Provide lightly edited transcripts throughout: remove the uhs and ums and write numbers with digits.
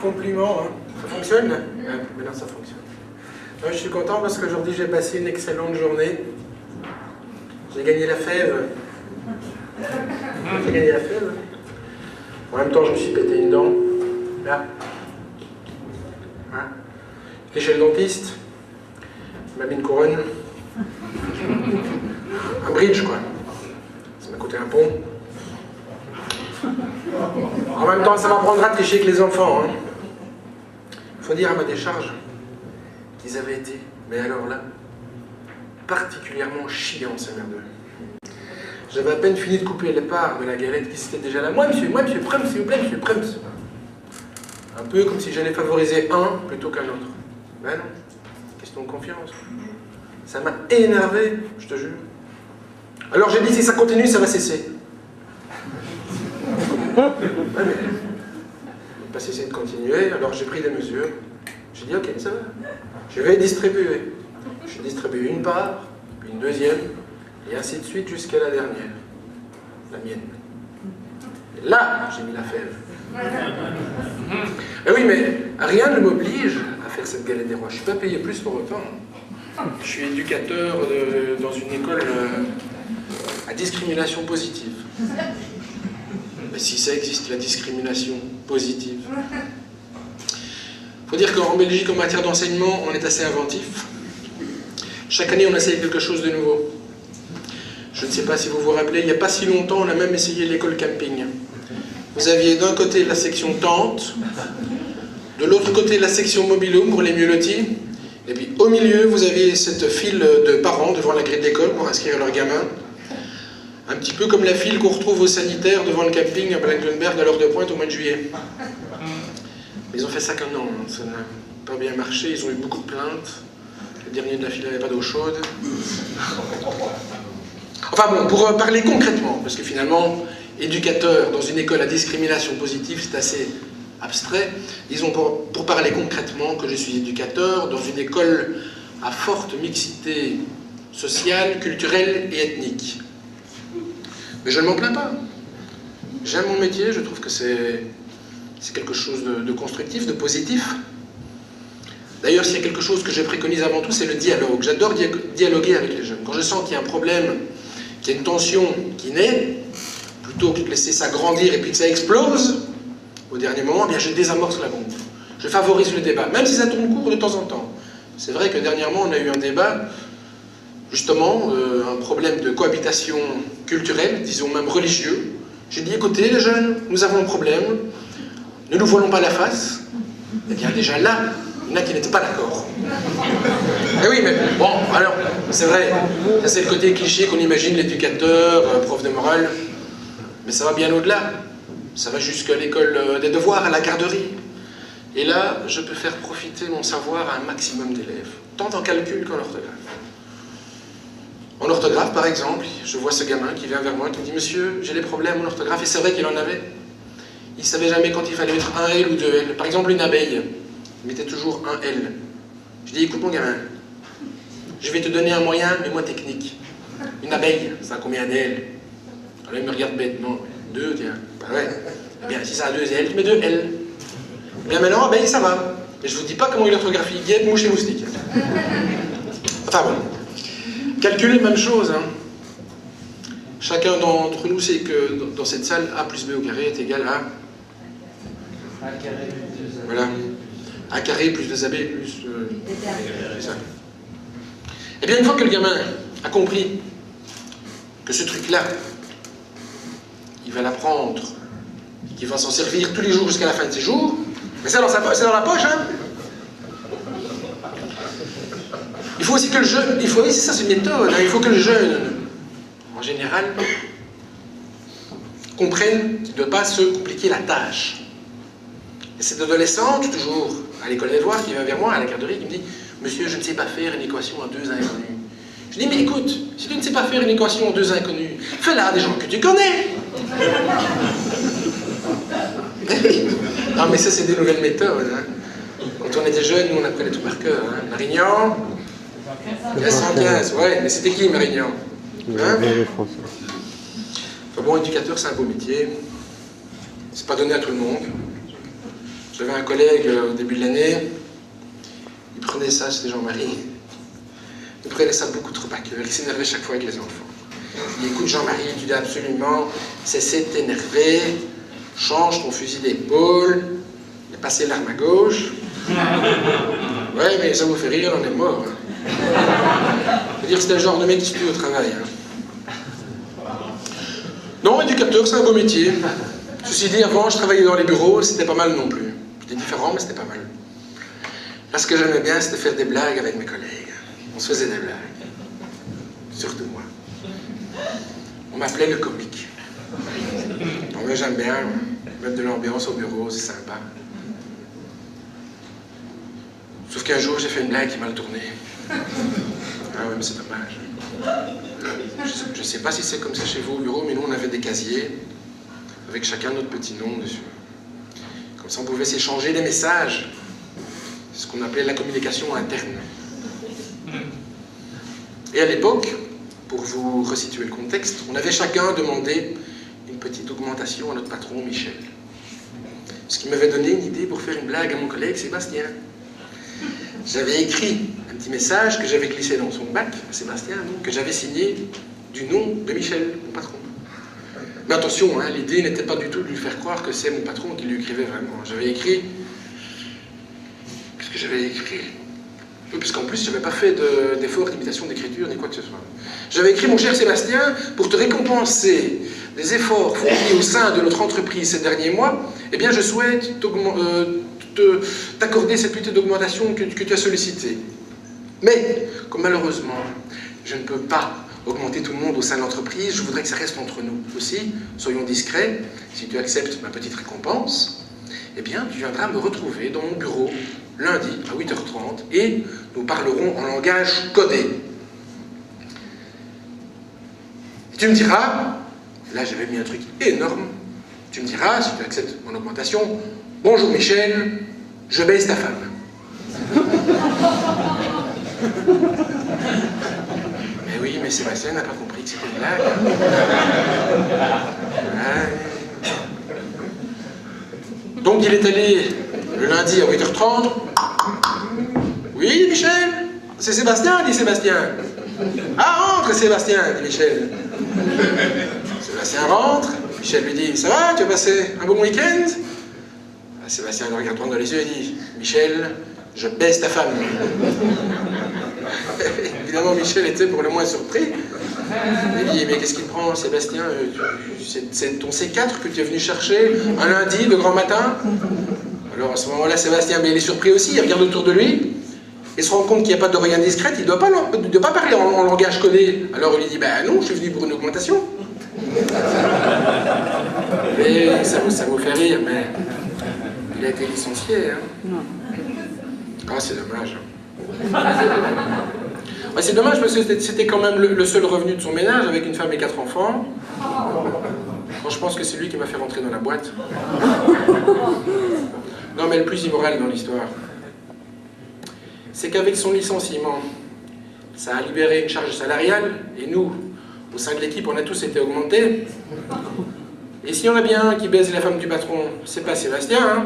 compliment, hein. Ça fonctionne? Ouais, maintenant ça fonctionne. Ouais, je suis content parce qu'aujourd'hui j'ai passé une excellente journée. J'ai gagné la fève. J'ai gagné la fève. En même temps, je me suis pété une dent. Là. Hein? J'étais chez le dentiste. Il m'a mis une couronne. Un bridge, quoi. Ça m'a coûté un pont. En même temps, ça m'apprendra à tricher avec les enfants. Hein. Il faut dire à ma décharge qu'ils avaient été, mais alors là, particulièrement chiants, ces merdeux. J'avais à peine fini de couper les parts de la galette qui s'était déjà là. Moi, monsieur Prums, s'il vous plaît, monsieur Prums. Un peu comme si j'allais favoriser un plutôt qu'un autre. Ben non, question de confiance. Ça m'a énervé, je te jure. Alors j'ai dit, si ça continue, ça va cesser. Ouais, mais pas cesser de continuer, alors j'ai pris des mesures. J'ai dit, ok, ça va. Je vais distribuer. J'ai distribué une part, puis une deuxième, et ainsi de suite jusqu'à la dernière. La mienne. Et là, j'ai mis la fève. Eh oui, mais rien ne m'oblige à faire cette galette des rois. Je ne suis pas payé plus pour autant. Je suis éducateur dans une école à discrimination positive. Mais si ça existe, la discrimination positive. Il faut dire qu'en Belgique, en matière d'enseignement, on est assez inventif. Chaque année, on essaye quelque chose de nouveau. Je ne sais pas si vous vous rappelez, il n'y a pas si longtemps, on a même essayé l'école camping. Vous aviez d'un côté la section tente, de l'autre côté la section mobilhome pour les mieux lotis, et puis au milieu, vous aviez cette file de parents devant la grille de l'école pour inscrire leurs gamins. Un petit peu comme la file qu'on retrouve aux sanitaires devant le camping à Blankenberg à l'heure de pointe au mois de juillet. Mais ils ont fait ça qu'un an, hein. Ça n'a pas bien marché, ils ont eu beaucoup de plaintes. Le dernier de la file n'avait pas d'eau chaude. Enfin bon, pour parler concrètement, parce que finalement, éducateur dans une école à discrimination positive, c'est assez abstrait. Disons pour parler concrètement que je suis éducateur dans une école à forte mixité sociale, culturelle et ethnique. Mais je ne m'en plains pas. J'aime mon métier, je trouve que c'est quelque chose de constructif, de positif. D'ailleurs, s'il y a quelque chose que je préconise avant tout, c'est le dialogue. J'adore dialoguer avec les jeunes. Quand je sens qu'il y a un problème, qu'il y a une tension qui naît, plutôt que de laisser ça grandir et puis que ça explose, au dernier moment, eh bien, je désamorce la bombe. Je favorise le débat, même si ça tourne court de temps en temps. C'est vrai que dernièrement, on a eu un débat, justement, un problème de cohabitation culturelle, disons même religieux. J'ai dit, écoutez les jeunes, nous avons un problème, ne nous voilons pas la face. Eh bien déjà là, il y en a qui n'étaient pas d'accord. Eh oui, mais bon, alors, c'est vrai, ça c'est le côté cliché qu'on imagine l'éducateur, prof de morale, mais ça va bien au-delà. Ça va jusqu'à l'école des devoirs, à la garderie. Et là, je peux faire profiter mon savoir à un maximum d'élèves, tant en calcul qu'en orthographe. En orthographe, par exemple, je vois ce gamin qui vient vers moi, qui me dit « Monsieur, j'ai des problèmes en orthographe », et c'est vrai qu'il en avait. Il ne savait jamais quand il fallait mettre un L ou deux L. Par exemple, une abeille, il mettait toujours un L. Je dis « Écoute mon gamin, je vais te donner un moyen, mais moins technique. Une abeille, ça a combien d'L » Alors il me regarde bêtement. Deux, tiens. Ben ouais. Eh bien, si ça a deux L, tu mets deux L. Eh bien maintenant, abeille, ça va. Mais je ne vous dis pas comment il orthographie guêpe, mouche et moustique. Enfin bon. Calcul, même chose. Hein. Chacun d'entre nous sait que dans cette salle, A plus B au carré est égal à... A carré plus 2AB. Voilà. A carré plus 2AB plus... c'est ça. Eh bien, une fois que le gamin a compris que ce truc-là, il va l'apprendre, qu'il va s'en servir tous les jours jusqu'à la fin de ses jours, mais c'est dans la poche, hein. Il faut aussi que le jeune, c'est ça, c'est une méthode, hein, il faut que le jeune, en général, comprenne qu'il ne doit pas se compliquer la tâche. Et cette adolescente, toujours à l'école des devoirs, qui vient vers moi à la garderie, qui me dit « Monsieur, je ne sais pas faire une équation à deux inconnus. » Je dis « Mais écoute, si tu ne sais pas faire une équation à deux inconnus, fais-la à des gens que tu connais. » Non, mais ça, c'est des nouvelles méthodes. Hein. Quand on était jeunes, nous, on apprenait tout par cœur. Hein. Marignan, 115, ouais, mais c'était qui, Marignan, hein? Enfin bon, éducateur, c'est un beau métier. C'est pas donné à tout le monde. J'avais un collègue au début de l'année, il prenait ça, c'était Jean-Marie, il prenait ça beaucoup trop à cœur, il s'énervait chaque fois avec les enfants. Il dit, écoute Jean-Marie, tu dois absolument cesser de t'énerver, change ton fusil d'épaule, il a passé l'arme à gauche. Ouais, mais ça vous fait rire, on en est mort. Hein. Je veux dire, c'était le genre de mec qui se tue au travail. Hein. Non, éducateur, c'est un beau métier. Ceci dit, avant, je travaillais dans les bureaux, c'était pas mal non plus. C'était différent, mais c'était pas mal. Là, ce que j'aimais bien, c'était faire des blagues avec mes collègues. On se faisait des blagues. Surtout moi. On m'appelait le comique. Bon, mais j'aime bien mettre de l'ambiance au bureau, c'est sympa. Sauf qu'un jour, j'ai fait une blague qui m'a mal tourné. Ah oui, mais c'est dommage. Je ne sais pas si c'est comme ça chez vous au bureau, mais nous, on avait des casiers avec chacun notre petit nom dessus. Comme ça, on pouvait s'échanger des messages. C'est ce qu'on appelait la communication interne. Et à l'époque, pour vous resituer le contexte, on avait chacun demandé une petite augmentation à notre patron, Michel. Ce qui m'avait donné une idée pour faire une blague à mon collègue Sébastien. J'avais écrit un petit message que j'avais glissé dans son bac, à Sébastien, donc, que j'avais signé du nom de Michel, mon patron. Mais attention, hein, l'idée n'était pas du tout de lui faire croire que c'est mon patron qui lui écrivait vraiment. J'avais écrit... Qu'est-ce que j'avais écrit? Oui, puisqu'en plus, je n'avais pas fait d'effort d'imitation d'écriture, ni quoi que ce soit. J'avais écrit, mon cher Sébastien, pour te récompenser des efforts fournis au sein de notre entreprise ces derniers mois, eh bien, je souhaite t'accorder cette petite augmentation que tu as sollicitée. Mais, comme malheureusement, je ne peux pas augmenter tout le monde au sein de l'entreprise, je voudrais que ça reste entre nous. Aussi, soyons discrets, si tu acceptes ma petite récompense, eh bien, tu viendras me retrouver dans mon bureau lundi à 8h30 et nous parlerons en langage codé. Et tu me diras, là j'avais mis un truc énorme, tu me diras, si tu acceptes mon augmentation, bonjour Michel, je baise ta femme. Mais oui, mais Sébastien n'a pas compris que c'était une blague. Ouais. Donc il est allé le lundi à 8h30. Oui, Michel? C'est Sébastien, dit Sébastien. Ah, rentre, Sébastien, dit Michel. Sébastien rentre. Michel lui dit, ça va, tu as passé un bon week-end? Sébastien le regarde droit dans les yeux et dit, Michel, je baise ta femme. Évidemment, Michel était pour le moins surpris. Il dit, mais qu'est-ce qu'il prend, Sébastien? C'est ton C4 que tu es venu chercher un lundi de grand matin? Alors à ce moment-là, Sébastien, mais il est surpris aussi, il regarde autour de lui, et se rend compte qu'il n'y a pas d'oreille indiscrète, il ne doit pas parler en langage codé. Alors il lui dit, ben non, je suis venu pour une augmentation. Mais ça vous fait rire, mais il a été licencié. Hein. Ah, c'est dommage. Ouais, c'est dommage parce que c'était quand même le seul revenu de son ménage avec une femme et 4 enfants. Bon, je pense que c'est lui qui m'a fait rentrer dans la boîte. Non, mais le plus immoral dans l'histoire, c'est qu'avec son licenciement, ça a libéré une charge salariale, et nous, au sein de l'équipe, on a tous été augmentés. Et s'il y en a bien un qui baise la femme du patron, c'est pas Sébastien, hein?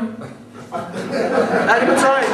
Allez, bonne soirée!